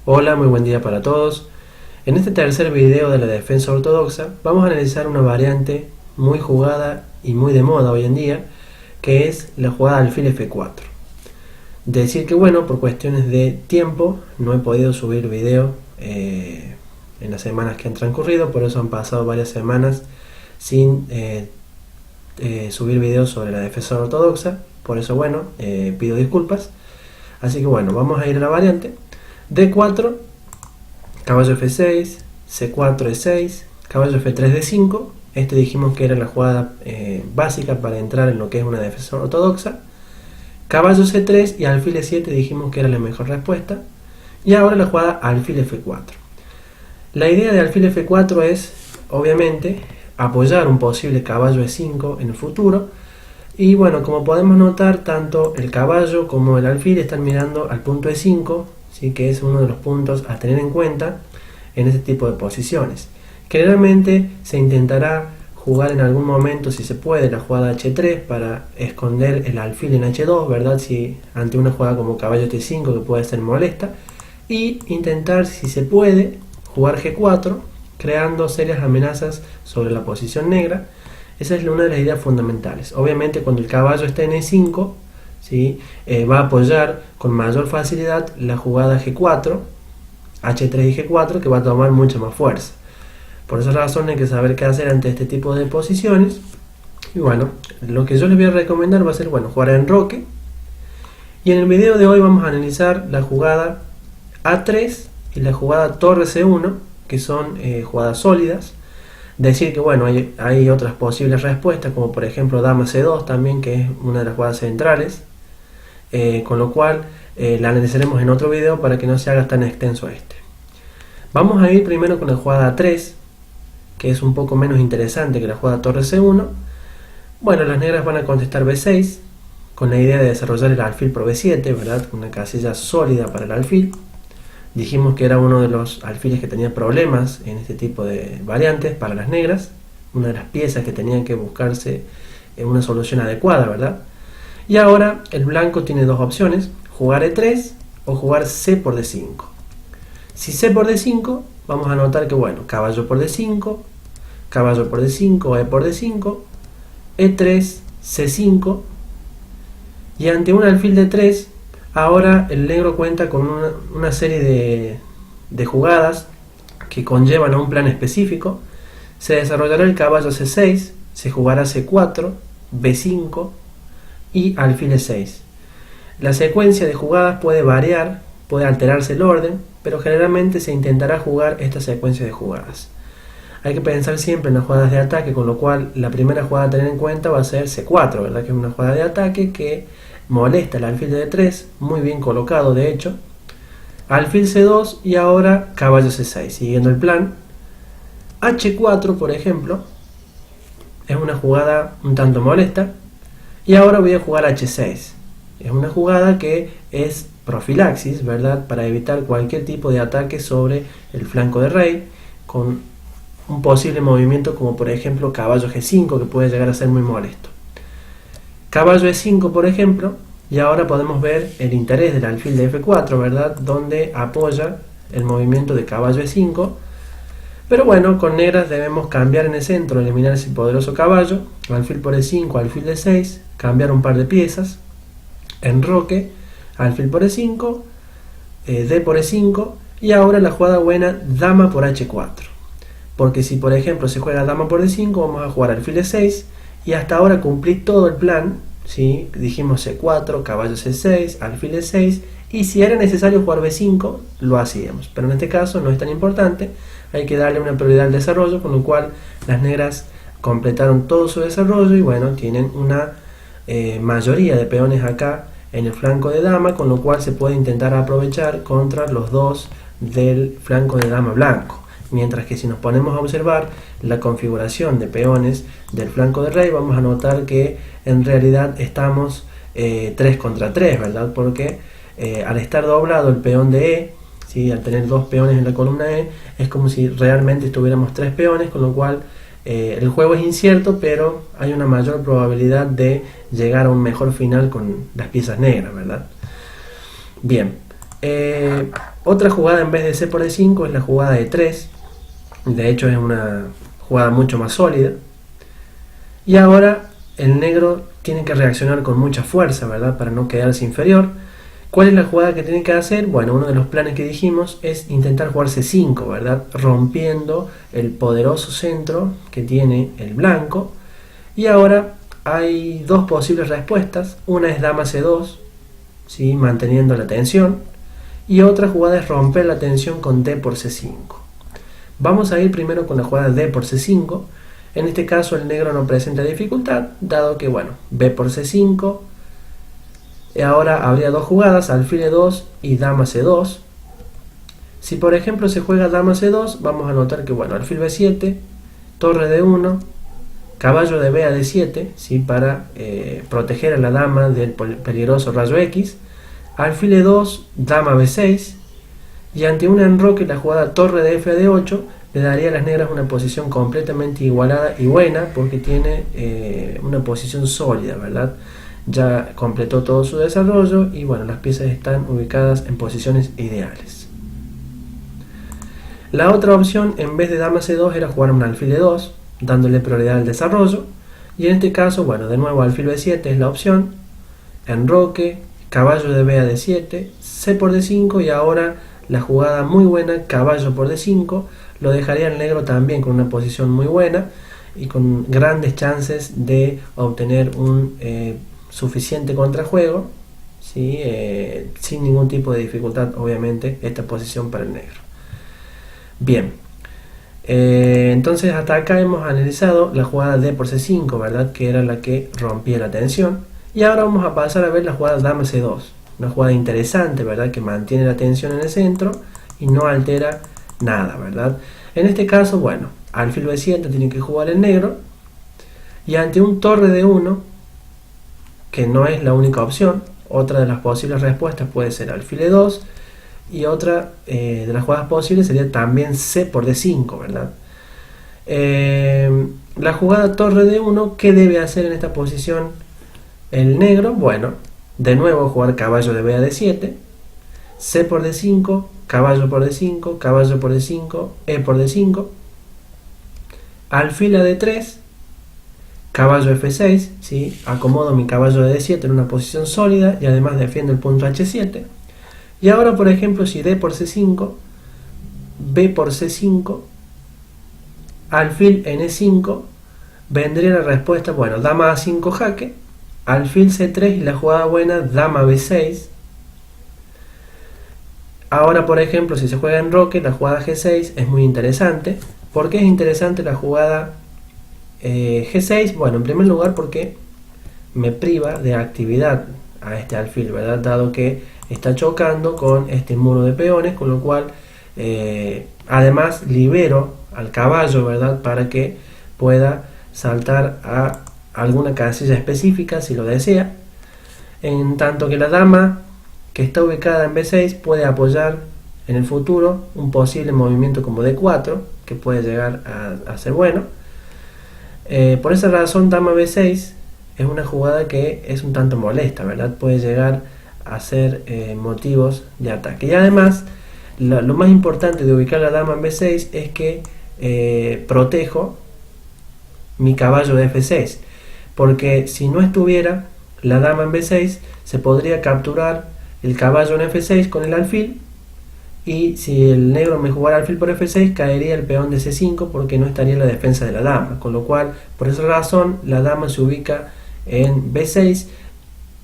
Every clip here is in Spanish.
Hola, muy buen día para todos. En este tercer video de la defensa ortodoxa vamos a analizar una variante muy jugada y muy de moda hoy en día, que es la jugada alfil F4. Decir que bueno, por cuestiones de tiempo no he podido subir video en las semanas que han transcurrido, por eso han pasado varias semanas sin subir videos sobre la defensa ortodoxa, por eso bueno, pido disculpas. Así que bueno, vamos a ir a la variante D4, caballo F6, C4 E6, caballo F3 D5. Este dijimos que era la jugada básica para entrar en lo que es una defensa ortodoxa. Caballo C3 y alfil E7 dijimos que era la mejor respuesta. Y ahora la jugada alfil F4. La idea de alfil F4 es, obviamente, apoyar un posible caballo E5 en el futuro. Y bueno, como podemos notar, tanto el caballo como el alfil están mirando al punto E5, ¿sí? Que es uno de los puntos a tener en cuenta en este tipo de posiciones. Generalmente se intentará jugar en algún momento, si se puede, la jugada H3 para esconder el alfil en H2, ¿verdad? Si ante una jugada como caballo T5 que puede ser molesta, y intentar, si se puede, jugar G4, creando serias amenazas sobre la posición negra. Esa es una de las ideas fundamentales. Obviamente cuando el caballo esté en E5, ¿sí? Va a apoyar con mayor facilidad la jugada G4, H3 y G4, que va a tomar mucha más fuerza. Por esa razón hay que saber qué hacer ante este tipo de posiciones. Y bueno, lo que yo les voy a recomendar va a ser, bueno, jugar enroque. Y en el video de hoy vamos a analizar la jugada A3 y la jugada torre C1, que son jugadas sólidas. Decir que bueno, hay otras posibles respuestas, como por ejemplo dama C2 también, que es una de las jugadas centrales, con lo cual la analizaremos en otro video para que no se haga tan extenso este. Vamos a ir primero con la jugada A3, que es un poco menos interesante que la jugada torre C1. Bueno, las negras van a contestar B6, con la idea de desarrollar el alfil por B7, ¿verdad? Una casilla sólida para el alfil. Dijimos que era uno de los alfiles que tenía problemas en este tipo de variantes para las negras, una de las piezas que tenían que buscarse una solución adecuada, ¿verdad? Y ahora el blanco tiene dos opciones, jugar E3 o jugar C por D5. Si C por D5, vamos a notar que bueno, caballo por D5, caballo por D5, E por D5, E3, C5, y ante un alfil de 3, ahora el negro cuenta con una serie de jugadas que conllevan a un plan específico. Se desarrollará el caballo C6, se jugará C4, B5 y alfil E6. La secuencia de jugadas puede variar, puede alterarse el orden, pero generalmente se intentará jugar esta secuencia de jugadas. Hay que pensar siempre en las jugadas de ataque, con lo cual la primera jugada a tener en cuenta va a ser C4, ¿verdad? Que es una jugada de ataque que molesta el alfil de D3, muy bien colocado de hecho. Alfil C2 y ahora caballo C6, siguiendo el plan. H4, por ejemplo, es una jugada un tanto molesta. Y ahora voy a jugar H6. Es una jugada que es profilaxis, ¿verdad? Para evitar cualquier tipo de ataque sobre el flanco de rey, con un posible movimiento como por ejemplo caballo G5, que puede llegar a ser muy molesto. Caballo E5, por ejemplo, y ahora podemos ver el interés del alfil de F4, ¿verdad? Donde apoya el movimiento de caballo E5. Pero bueno, con negras debemos cambiar en el centro, eliminar ese poderoso caballo, alfil por E5, alfil de 6, cambiar un par de piezas, enroque, alfil por E5, D por E5, y ahora la jugada buena, dama por H4. Porque si por ejemplo se juega dama por D5, vamos a jugar alfil E6, y hasta ahora cumplí todo el plan, ¿sí? Dijimos C4, caballo C6, alfil E6, y si era necesario jugar B5, lo hacíamos. Pero en este caso no es tan importante, hay que darle una prioridad al desarrollo, con lo cual las negras completaron todo su desarrollo y bueno, tienen una mayoría de peones acá en el flanco de dama, con lo cual se puede intentar aprovechar contra los dos del flanco de dama blanco. Mientras que si nos ponemos a observar la configuración de peones del flanco de rey, vamos a notar que en realidad estamos 3 contra 3, ¿verdad? Porque al estar doblado el peón de E, ¿sí? Al tener dos peones en la columna E, es como si realmente tuviéramos 3 peones, con lo cual el juego es incierto, pero hay una mayor probabilidad de llegar a un mejor final con las piezas negras, ¿verdad? Bien, Otra jugada en vez de C por D5 es la jugada de 3. De hecho es una jugada mucho más sólida. Y ahora el negro tiene que reaccionar con mucha fuerza, ¿verdad? Para no quedarse inferior. ¿Cuál es la jugada que tiene que hacer? Bueno, uno de los planes que dijimos es intentar jugar C5, ¿verdad? Rompiendo el poderoso centro que tiene el blanco. Y ahora hay dos posibles respuestas. Una es dama C2, ¿sí? Manteniendo la tensión. Y otra jugada es romper la tensión con D por C5. Vamos a ir primero con la jugada D por C5. En este caso el negro no presenta dificultad, dado que, bueno, B por C5. Y ahora habría dos jugadas, alfil E2 y dama C2. Si por ejemplo se juega dama C2, vamos a notar que, bueno, alfil B7, torre D1, caballo de B a D7, ¿sí? Para proteger a la dama del peligroso rayo X. Alfil E2, dama B6. Y ante un enroque, la jugada torre de F a D8 le daría a las negras una posición completamente igualada y buena, porque tiene una posición sólida, ¿verdad? Ya completó todo su desarrollo y, bueno, las piezas están ubicadas en posiciones ideales. La otra opción, en vez de dama C2, era jugar un alfil E2, dándole prioridad al desarrollo. Y en este caso, bueno, de nuevo alfil B7 es la opción, enroque, caballo de B a D7, C por D5 y ahora la jugada muy buena, caballo por D5, lo dejaría el negro también con una posición muy buena y con grandes chances de obtener un suficiente contrajuego, ¿sí? Sin ningún tipo de dificultad, obviamente, esta posición para el negro. Bien, entonces hasta acá hemos analizado la jugada D por C5, ¿verdad? Que era la que rompía la tensión. Y ahora vamos a pasar a ver la jugada dama C2, una jugada interesante, ¿verdad? Que mantiene la tensión en el centro y no altera nada, ¿verdad? En este caso, bueno, alfil B7 tiene que jugar el negro y ante un torre D1, que no es la única opción, otra de las posibles respuestas puede ser alfil E2 y otra de las jugadas posibles sería también C por D5, ¿verdad? La jugada torre D1, ¿qué debe hacer en esta posición el negro? Bueno, de nuevo jugar caballo de B a D7, C por D5, caballo por D5, caballo por D5, E por D5, alfil a D3, caballo F6, ¿sí? Acomodo mi caballo de D7 en una posición sólida y además defiendo el punto H7. Y ahora, por ejemplo, si D por C5, B por C5, alfil en E5, vendría la respuesta, bueno, dama A5 jaque, alfil C3 y la jugada buena, dama B6. Ahora, por ejemplo, si se juega en roque, la jugada G6 es muy interesante. ¿Por qué es interesante la jugada G6? Bueno, en primer lugar porque me priva de actividad a este alfil, ¿verdad? Dado que está chocando con este muro de peones, con lo cual además libero al caballo, ¿verdad? Para que pueda saltar a alguna casilla específica si lo desea, en tanto que la dama que está ubicada en B6 puede apoyar en el futuro un posible movimiento como D4 que puede llegar a ser bueno. Por esa razón dama B6 es una jugada que es un tanto molesta, ¿verdad? Puede llegar a ser motivos de ataque. Y además lo más importante de ubicar la dama en B6 es que protejo mi caballo de F6, porque si no estuviera la dama en B6 se podría capturar el caballo en F6 con el alfil, y si el negro me jugara alfil por F6 caería el peón de C5 porque no estaría en la defensa de la dama, con lo cual por esa razón la dama se ubica en B6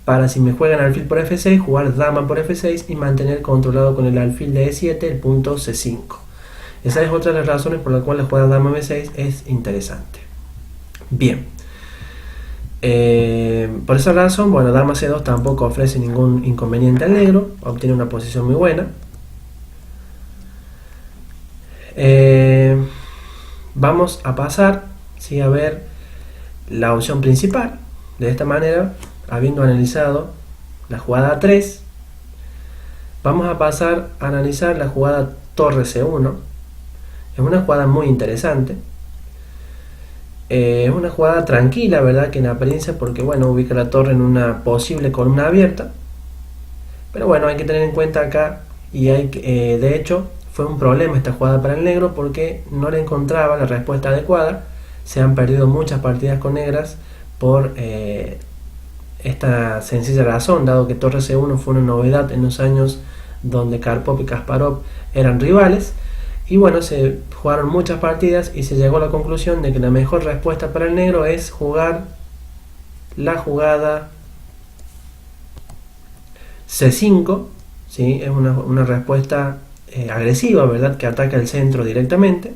para, si me juegan alfil por F6, jugar dama por F6 y mantener controlado con el alfil de E7 el punto C5. Esa es otra de las razones por la cual la jugada dama B6 es interesante. Bien, por esa razón, bueno, dama C2 tampoco ofrece ningún inconveniente al negro, obtiene una posición muy buena. Vamos a pasar, ¿sí?, a ver la opción principal. De esta manera, habiendo analizado la jugada A3, vamos a pasar a analizar la jugada torre C1. Es una jugada muy interesante. Es una jugada tranquila, ¿verdad? Que en apariencia, porque bueno, ubica la torre en una posible columna abierta. Pero bueno, hay que tener en cuenta acá y de hecho fue un problema esta jugada para el negro porque no le encontraba la respuesta adecuada. Se han perdido muchas partidas con negras por esta sencilla razón, dado que torre C1 fue una novedad en los años donde Karpov y Kasparov eran rivales. Y bueno, se jugaron muchas partidas y se llegó a la conclusión de que la mejor respuesta para el negro es jugar la jugada C5, ¿sí? Es una respuesta agresiva, ¿verdad? Que ataca el centro directamente,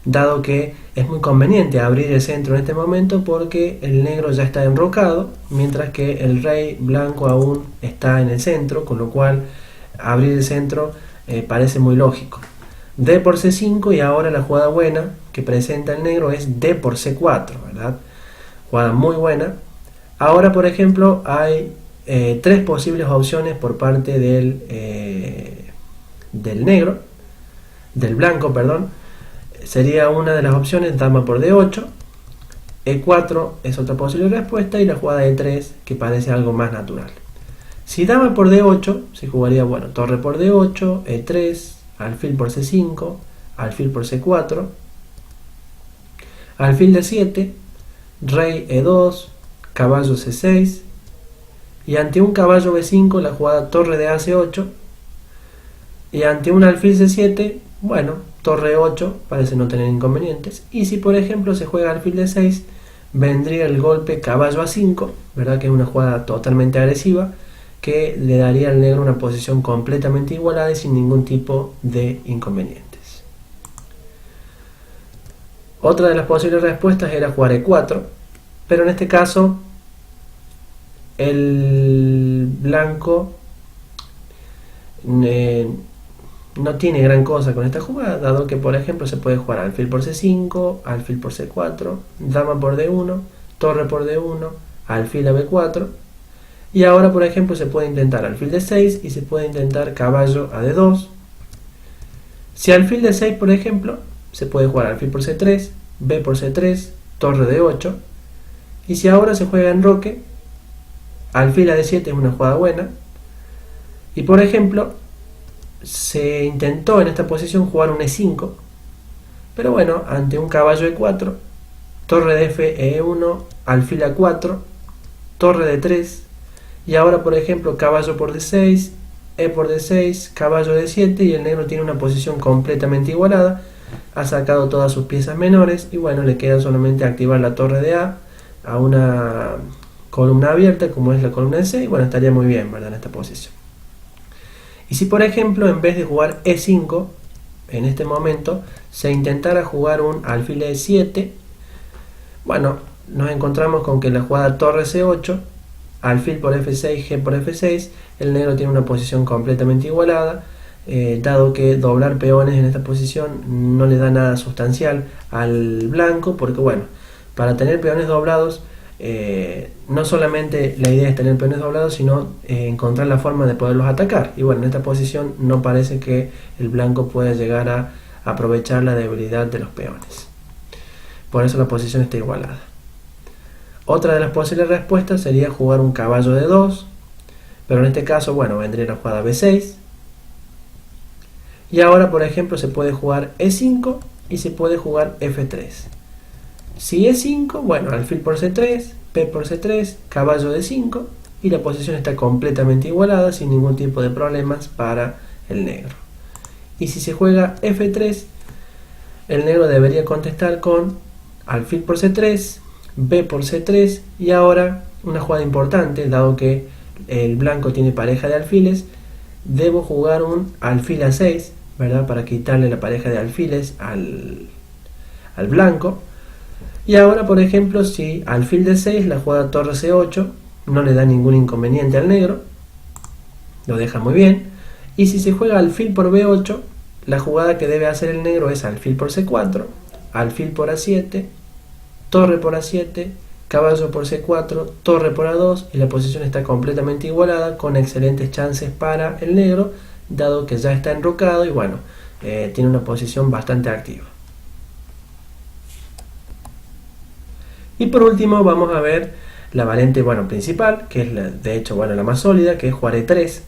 dado que es muy conveniente abrir el centro en este momento porque el negro ya está enrocado, mientras que el rey blanco aún está en el centro, con lo cual abrir el centro parece muy lógico. D por C5, y ahora la jugada buena que presenta el negro es D por C4, ¿verdad? Jugada muy buena. Ahora, por ejemplo, hay tres posibles opciones por parte del negro, del blanco, perdón. Sería una de las opciones dama por D8, E4 es otra posible respuesta, y la jugada E3, que parece algo más natural. Si dama por D8, se jugaría, bueno, torre por D8, E3, alfil por C5, alfil por C4, alfil D7, rey E2, caballo C6, y ante un caballo B5 la jugada torre de AC8, y ante un alfil C7, bueno, torre 8 parece no tener inconvenientes. Y si por ejemplo se juega alfil D6, vendría el golpe caballo A5, ¿verdad? Que es una jugada totalmente agresiva que le daría al negro una posición completamente igualada y sin ningún tipo de inconvenientes. Otra de las posibles respuestas era jugar E4, pero en este caso el blanco no tiene gran cosa con esta jugada, dado que por ejemplo se puede jugar alfil por C5, alfil por C4, dama por D1, torre por D1, alfil a B4, y ahora por ejemplo se puede intentar alfil D6 y se puede intentar caballo a D2. Si alfil D6 por ejemplo, se puede jugar alfil por C3, B por C3, torre D8, y si ahora se juega enroque, alfil a D7 es una jugada buena, y por ejemplo se intentó en esta posición jugar un E5, pero bueno, ante un caballo E4, torre de F, E1, alfil A4, torre D3, y ahora por ejemplo caballo por D6, E por D6, caballo D7, y el negro tiene una posición completamente igualada, ha sacado todas sus piezas menores, y bueno, le queda solamente activar la torre de a una columna abierta como es la columna de C, y bueno, estaría muy bien, ¿verdad?, en esta posición. Y si por ejemplo en vez de jugar E5 en este momento se intentara jugar un alfil E7, bueno, nos encontramos con que la jugada torre C8, alfil por F6, G por F6, el negro tiene una posición completamente igualada, dado que doblar peones en esta posición no le da nada sustancial al blanco, porque bueno, para tener peones doblados, no solamente la idea es tener peones doblados, sino encontrar la forma de poderlos atacar, y bueno, en esta posición no parece que el blanco pueda llegar a aprovechar la debilidad de los peones, por eso la posición está igualada. Otra de las posibles respuestas sería jugar un caballo de 2, pero en este caso, bueno, vendría la jugada B6, y ahora por ejemplo se puede jugar E5 y se puede jugar F3. Si E5, bueno, alfil por C3, P por C3, caballo D5, y la posición está completamente igualada sin ningún tipo de problemas para el negro. Y si se juega F3, el negro debería contestar con alfil por C3, B por C3, y ahora una jugada importante, dado que el blanco tiene pareja de alfiles, debo jugar un alfil A6, ¿verdad?, para quitarle la pareja de alfiles al blanco. Y ahora por ejemplo si alfil D6, la jugada torre C8 no le da ningún inconveniente al negro, lo deja muy bien. Y si se juega alfil por B8, la jugada que debe hacer el negro es alfil por C4, alfil por A7, torre por A7, caballo por C4, torre por A2, y la posición está completamente igualada, con excelentes chances para el negro, dado que ya está enrocado y bueno, tiene una posición bastante activa. Y por último vamos a ver la variante, bueno, principal, que es de hecho, bueno, la más sólida, que es jugar E3.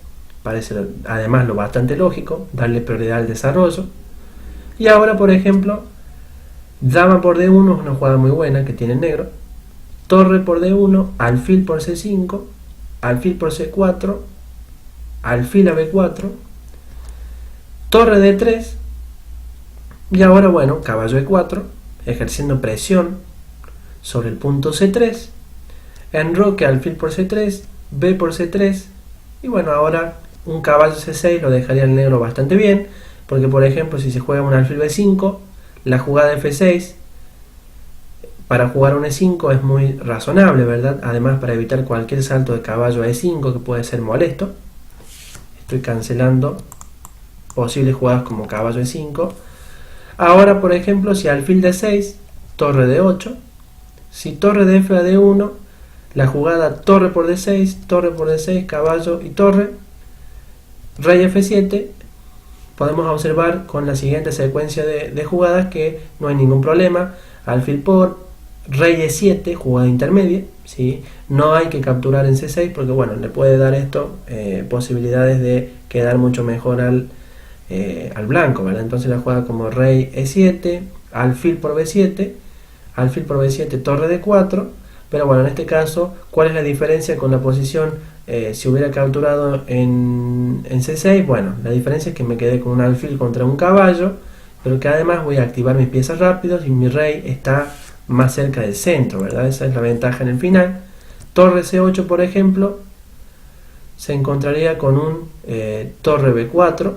parece además lo bastante lógico, darle prioridad al desarrollo. Y ahora, por ejemplo, dama por D1 es una jugada muy buena que tiene el negro. Torre por D1, alfil por C5, alfil por C4, alfil a B4, torre D3, y ahora, bueno, caballo E4, ejerciendo presión sobre el punto C3, enroque alfil por C3, B por C3, y bueno, ahora un caballo C6 lo dejaría el negro bastante bien, porque por ejemplo si se juega un alfil B5, la jugada F6 para jugar un E5 es muy razonable, ¿verdad? Además, para evitar cualquier salto de caballo a E5 que puede ser molesto. Estoy cancelando posibles jugadas como caballo E5. Ahora, por ejemplo, si alfil D6, torre D8, si torre de F a D1, la jugada torre por D6, caballo y torre, rey F7, podemos observar con la siguiente secuencia de jugadas que no hay ningún problema. Alfil por, rey E7, jugada intermedia, ¿sí? No hay que capturar en C6 porque bueno, le puede dar esto posibilidades de quedar mucho mejor al blanco, ¿verdad? Entonces la jugada como rey E7, alfil por B7, alfil por B7, torre D4, pero bueno, en este caso, ¿cuál es la diferencia con la posición si hubiera capturado en C6? Bueno, la diferencia es que me quedé con un alfil contra un caballo, pero que además voy a activar mis piezas rápidos y mi rey está más cerca del centro, ¿verdad? Esa es la ventaja en el final. Torre C8, por ejemplo, se encontraría con un torre B4.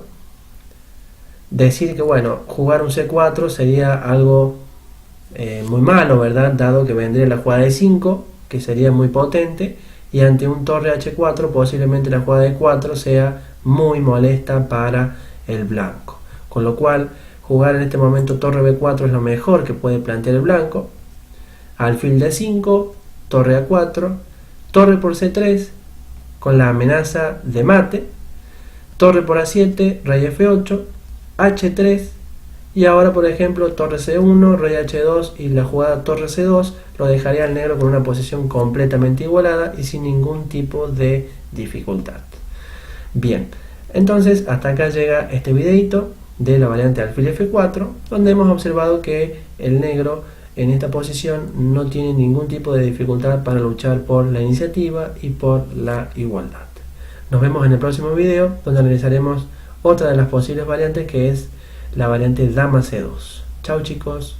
Decir que, bueno, jugar un C4 sería algo muy malo, ¿verdad? Dado que vendría la jugada de 5, que sería muy potente, y ante un torre H4 posiblemente la jugada de 4 sea muy molesta para el blanco. Con lo cual, jugar en este momento torre B4 es lo mejor que puede plantear el blanco. Alfil D5, torre A4, torre por C3 con la amenaza de mate, torre por A7, rey F8, H3, y ahora por ejemplo torre C1, rey H2 y la jugada torre C2 lo dejaría al negro con una posición completamente igualada y sin ningún tipo de dificultad. Bien, entonces hasta acá llega este videito de la variante alfil F4, donde hemos observado que el negro en esta posición no tiene ningún tipo de dificultad para luchar por la iniciativa y por la igualdad. Nos vemos en el próximo video, donde analizaremos otra de las posibles variantes, que es la variante dama C2. Chao chicos.